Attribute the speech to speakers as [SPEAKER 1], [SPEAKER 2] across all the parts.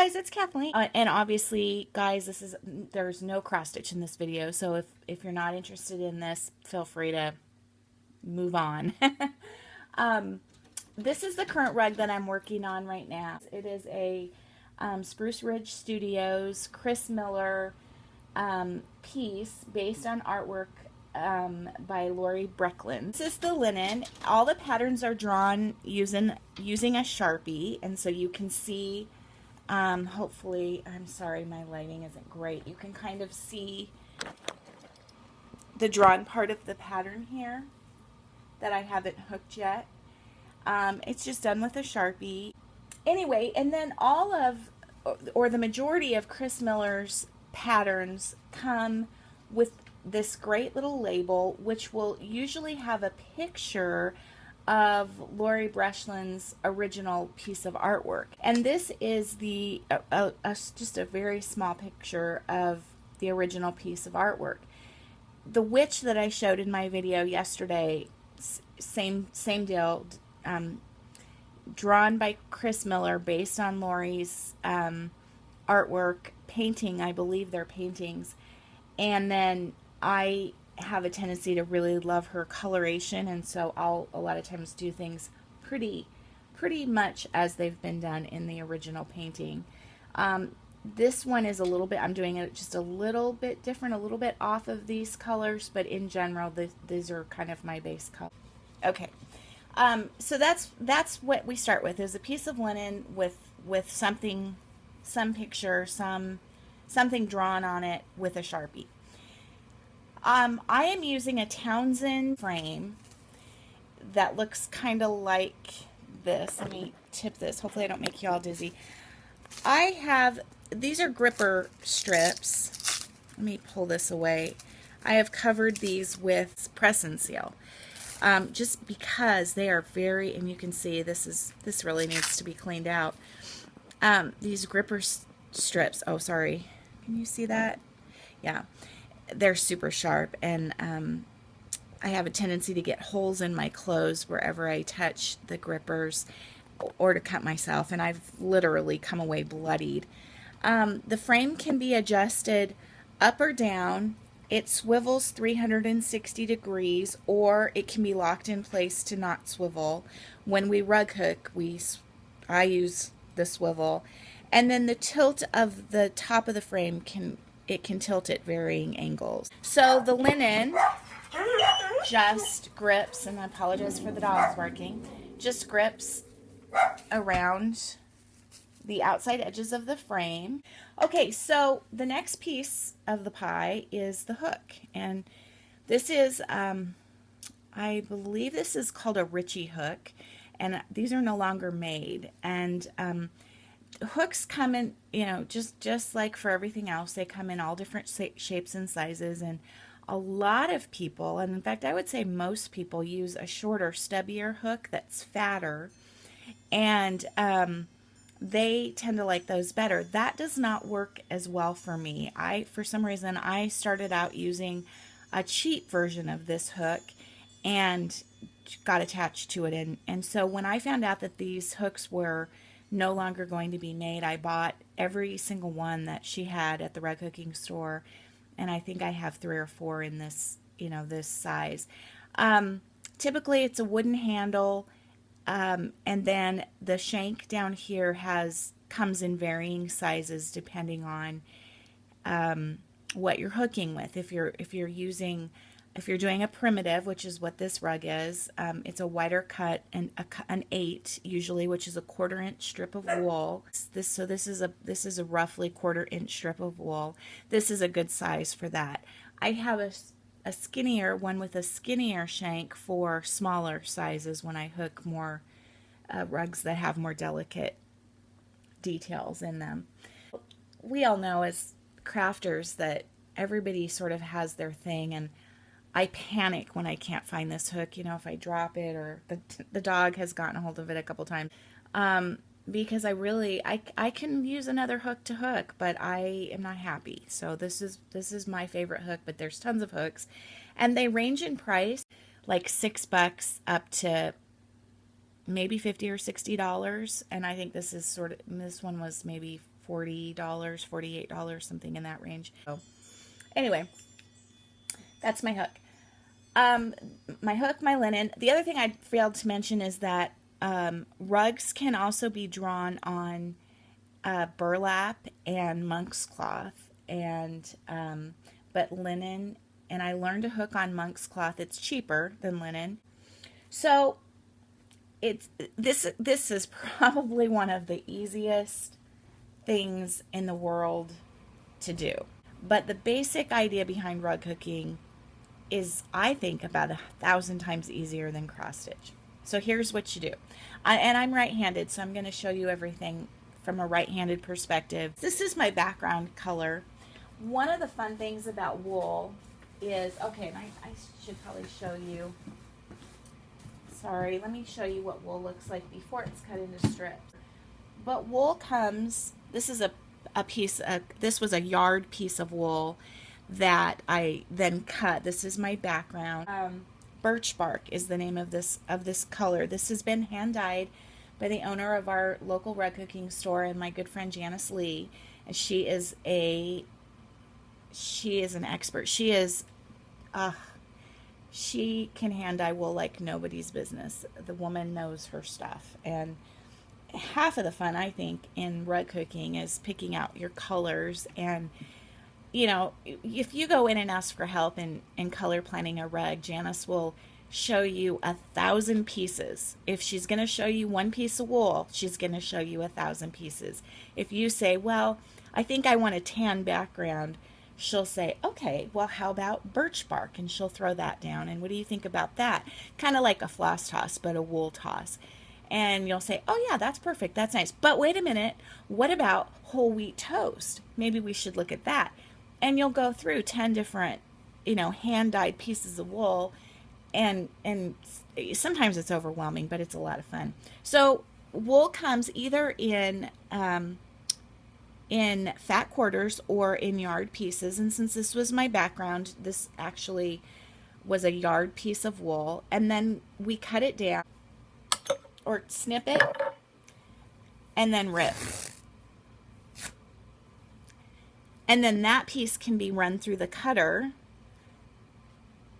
[SPEAKER 1] guys, it's Kathleen. And obviously, guys, there's no cross stitch in this video, so if you're not interested in this, feel free to move on. This is the current rug that I'm working on right now. It is a Spruce Ridge Studios Chris Miller piece based on artwork by Lori Brecklin. This is the linen. All the patterns are drawn using a Sharpie, and so you can see, hopefully, I'm sorry my lighting isn't great, you can kind of see the drawn part of the pattern here that I haven't hooked yet. It's just done with a Sharpie. Anyway, and then all of, or the majority of Chris Miller's patterns come with this great little label, which will usually have a picture of Lori Breschlin's original piece of artwork. And this is just a very small picture of the original piece of artwork. The witch that I showed in my video yesterday, same deal, drawn by Chris Miller based on Lori's artwork, painting, I believe they're paintings. And then I have a tendency to really love her coloration, and so I'll a lot of times do things pretty much as they've been done in the original painting. This one is a little bit, I'm doing it just a little bit different, a little bit off of these colors, but in general, these are kind of my base color. Okay, so that's what we start with, is a piece of linen with something, some picture, something drawn on it with a Sharpie. I am using a Townsend frame that looks kind of like this. Let me tip this. Hopefully I don't make you all dizzy. These are gripper strips. Let me pull this away. I have covered these with press and seal. Just because they are very, and you can see this really needs to be cleaned out. These gripper strips, oh sorry, can you see that? Yeah. They're super sharp, and I have a tendency to get holes in my clothes wherever I touch the grippers, or to cut myself, and I've literally come away bloodied. The frame can be adjusted up or down. It swivels 360 degrees, or it can be locked in place to not swivel. When we rug hook, I use the swivel, and then the tilt of the top of the frame can tilt at varying angles. So the linen just grips, and I apologize for the dogs barking, just grips around the outside edges of the frame. Okay, so the next piece of the pie is the hook, and this is, I believe this is called a Ritchie hook, and these are no longer made, and hooks come in, just like for everything else, they come in all different shapes and sizes, and a lot of people, and in fact I would say most people, use a shorter, stubbier hook that's fatter, and they tend to like those better. That does not work as well for me. For some reason, I started out using a cheap version of this hook and got attached to it, and so when I found out that these hooks were no longer going to be made, I bought every single one that she had at the rug hooking store, and I think I have 3 or 4 in this, this size. Typically it's a wooden handle, and then the shank down here comes in varying sizes depending on what you're hooking with. If you're doing a primitive, which is what this rug is, it's a wider cut, and an 8 usually, which is a 1/4 inch strip of wool. This is a roughly 1/4 inch strip of wool. This is a good size for that. I have a skinnier one with a skinnier shank for smaller sizes when I hook more rugs that have more delicate details in them. We all know as crafters that everybody sort of has their thing, and I panic when I can't find this hook, if I drop it, or the dog has gotten a hold of it a couple times, because I can use another hook to hook, but I am not happy. So this is my favorite hook, but there's tons of hooks, and they range in price, like $6 up to maybe $50 or $60, and I think this one was maybe $40, $48, something in that range. So anyway, that's my hook. My hook, my linen. The other thing I failed to mention is that rugs can also be drawn on burlap and monk's cloth, and but linen. And I learned to hook on monk's cloth. It's cheaper than linen. So it's this is probably one of the easiest things in the world to do. But the basic idea behind rug hooking is, I think, about 1,000 times easier than cross stitch. So here's what you do. And I'm right-handed, so I'm going to show you everything from a right-handed perspective. This is my background color. One of the fun things about wool is, okay, and I should probably show you. Sorry, let me show you what wool looks like before it's cut into strips. But wool comes, this is a piece, this was a yard piece of wool that I then cut. This is my background. Birch bark is the name of this color. This has been hand dyed by the owner of our local rug hooking store and my good friend Janice Lee, and she is an expert. She can hand dye wool like nobody's business. The woman knows her stuff, and half of the fun, I think, in rug hooking is picking out your colors. And you know, if you go in and ask for help in color planning a rug, Janice will show you 1,000 pieces. If she's going to show you one piece of wool, she's going to show you 1,000 pieces. If you say, well, I think I want a tan background, she'll say, okay, well, how about birch bark? And she'll throw that down. And what do you think about that? Kind of like a floss toss, but a wool toss. And you'll say, oh yeah, that's perfect. That's nice. But wait a minute. What about whole wheat toast? Maybe we should look at that. And you'll go through 10 different, hand-dyed pieces of wool, and sometimes it's overwhelming, but it's a lot of fun. So wool comes either in fat quarters or in yard pieces, and since this was my background, this actually was a yard piece of wool, and then we cut it down or snip it and then rip. And then that piece can be run through the cutter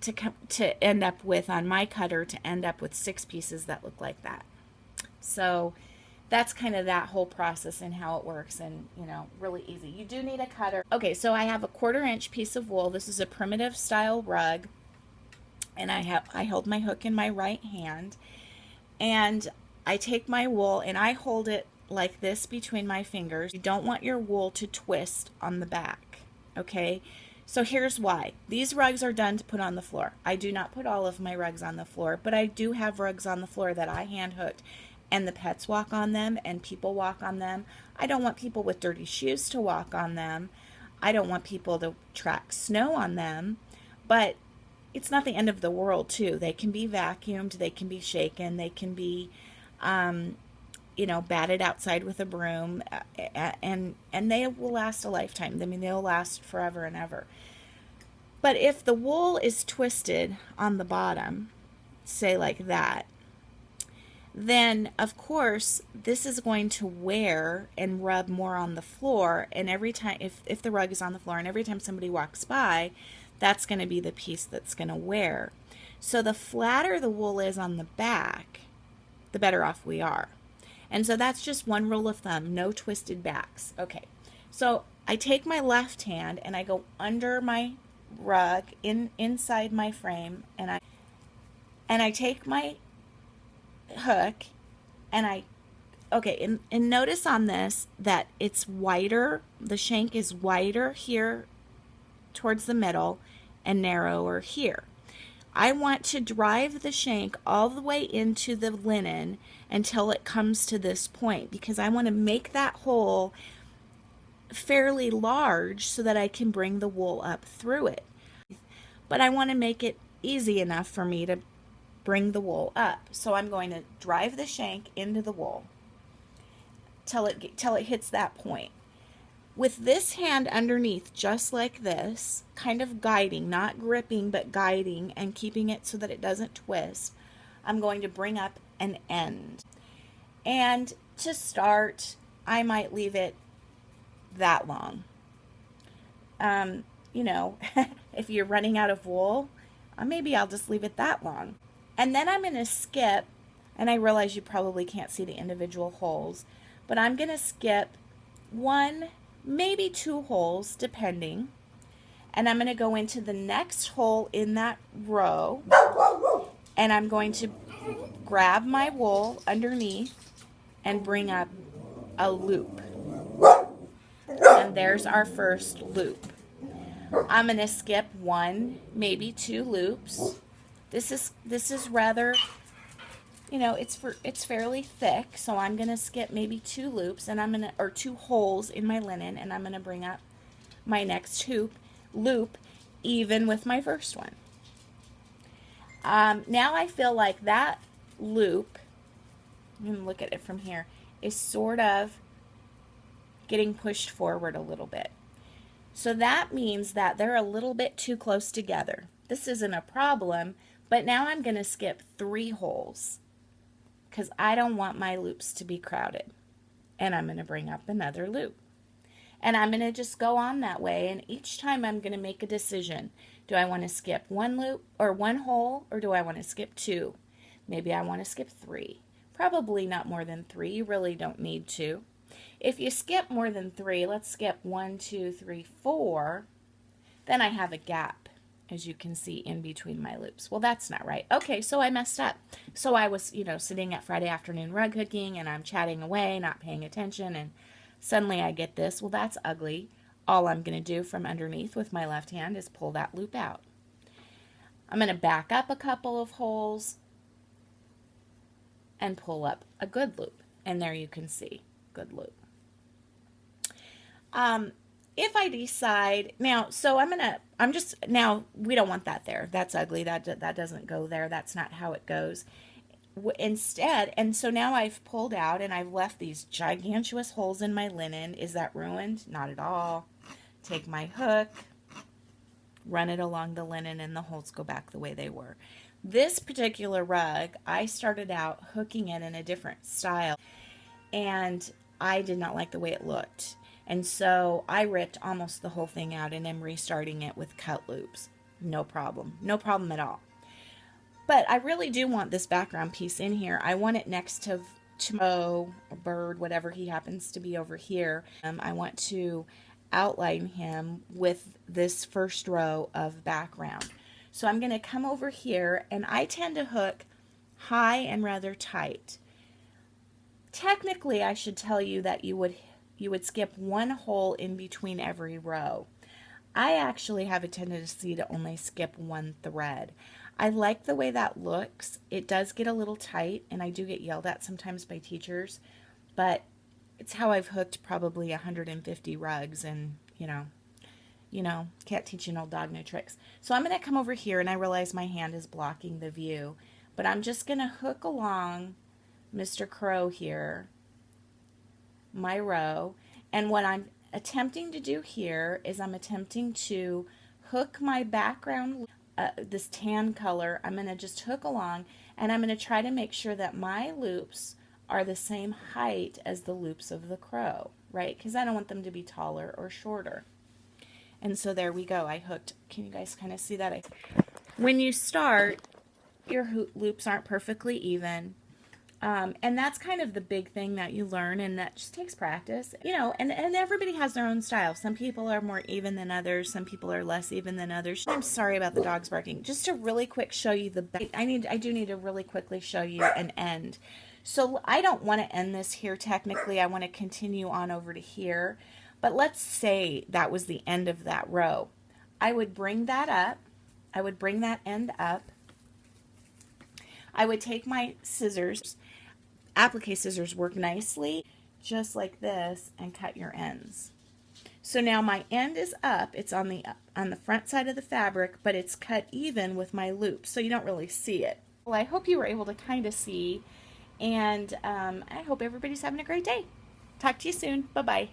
[SPEAKER 1] to end up with, on my cutter, to end up with 6 pieces that look like that. So that's kind of that whole process and how it works, and really easy. You do need a cutter. Okay, so I have a 1/4 inch piece of wool. This is a primitive style rug, and I hold my hook in my right hand, and I take my wool and I hold it like this between my fingers. You don't want your wool to twist on the back, okay? So here's why. These rugs are done to put on the floor. I do not put all of my rugs on the floor, but I do have rugs on the floor that I hand hooked, and the pets walk on them and people walk on them. I don't want people with dirty shoes to walk on them. I don't want people to track snow on them, but it's not the end of the world too. They can be vacuumed, they can be shaken, they can be batted outside with a broom, and they will last a lifetime. I mean, they'll last forever and ever. But if the wool is twisted on the bottom, say like that, then of course this is going to wear and rub more on the floor, and every time, if the rug is on the floor and every time somebody walks by, that's going to be the piece that's going to wear. So the flatter the wool is on the back, the better off we are. And so that's just one rule of thumb, no twisted backs. Okay, so I take my left hand and I go under my rug, inside my frame, and I take my hook and and notice on this that it's wider, the shank is wider here towards the middle and narrower here. I want to drive the shank all the way into the linen until it comes to this point, because I want to make that hole fairly large so that I can bring the wool up through it. But I want to make it easy enough for me to bring the wool up. So I'm going to drive the shank into the wool till it hits that point. With this hand underneath, just like this, kind of guiding, not gripping, but guiding and keeping it so that it doesn't twist, I'm going to bring up an end. And to start, I might leave it that long. You know, if you're running out of wool, maybe I'll just leave it that long. And then I'm going to skip, and I realize you probably can't see the individual holes, but I'm going to skip one, maybe 2 holes, depending. And I'm going to go into the next hole in that row, and I'm going to grab my wool underneath and bring up a loop. And there's our first loop. I'm going to skip 1, maybe 2 loops. This is rather, you know, it's fairly thick, so I'm going to skip maybe 2 loops, and or 2 holes in my linen, and I'm going to bring up my next loop even with my first one. Now I feel like that loop, I'm going to look at it from here, is sort of getting pushed forward a little bit. So that means that they're a little bit too close together. This isn't a problem, but now I'm going to skip 3 holes because I don't want my loops to be crowded. And I'm going to bring up another loop. And I'm going to just go on that way, and each time I'm going to make a decision. Do I want to skip 1 loop or 1 hole, or do I want to skip 2? Maybe I want to skip 3. Probably not more than 3. You really don't need to. If you skip more than 3, let's skip 1, 2, 3, 4, then I have a gap, as you can see, in between my loops. Well, that's not right. Okay, so I messed up. So I was, you know, sitting at Friday afternoon rug hooking, and I'm chatting away, not paying attention, and suddenly I get this. Well, that's ugly. All I'm going to do from underneath with my left hand is pull that loop out. I'm going to back up a couple of holes and pull up a good loop. And there you can see, good loop. If I decide now, so now we don't want that there. That's ugly. That doesn't go there. That's not how it goes. Instead, and so now I've pulled out and I've left these gigantuous holes in my linen. Is that ruined? Not at all. Take my hook, run it along the linen, and the holes go back the way they were. This particular rug, I started out hooking it in a different style, and I did not like the way it looked. And so I ripped almost the whole thing out and am restarting it with cut loops. No problem. No problem at all. But I really do want this background piece in here. I want it next to Mo, or Bird, whatever he happens to be over here. I want to outline him with this first row of background. So I'm going to come over here, and I tend to hook high and rather tight. Technically, I should tell you that you would skip 1 hole in between every row. I actually have a tendency to only skip 1 thread. I like the way that looks. It does get a little tight, and I do get yelled at sometimes by teachers, but it's how I've hooked probably 150 rugs, and you know, can't teach an old dog new tricks. So I'm going to come over here, and I realize my hand is blocking the view, but I'm just going to hook along Mr. Crow here, my row, and what I'm attempting to do here is I'm attempting to hook my background, this tan color. I'm going to just hook along, and I'm going to try to make sure that my loops are the same height as the loops of the crow, right? Because I don't want them to be taller or shorter. And so there we go. I hooked. Can you guys kind of see that? When you start, your loops aren't perfectly even. And that's kind of the big thing that you learn, and that just takes practice. You know, and everybody has their own style. Some people are more even than others. Some people are less even than others. I'm sorry about the dogs barking. Just to really quick show you I do need to really quickly show you an end. So I don't want to end this here technically. I want to continue on over to here. But let's say that was the end of that row. I would bring that up. I would bring that end up. I would take my scissors. Applique scissors work nicely, just like this, and cut your ends. So now my end is up. It's on the front side of the fabric, but it's cut even with my loop, so you don't really see it. Well, I hope you were able to kind of see, and I hope everybody's having a great day. Talk to you soon. Bye-bye.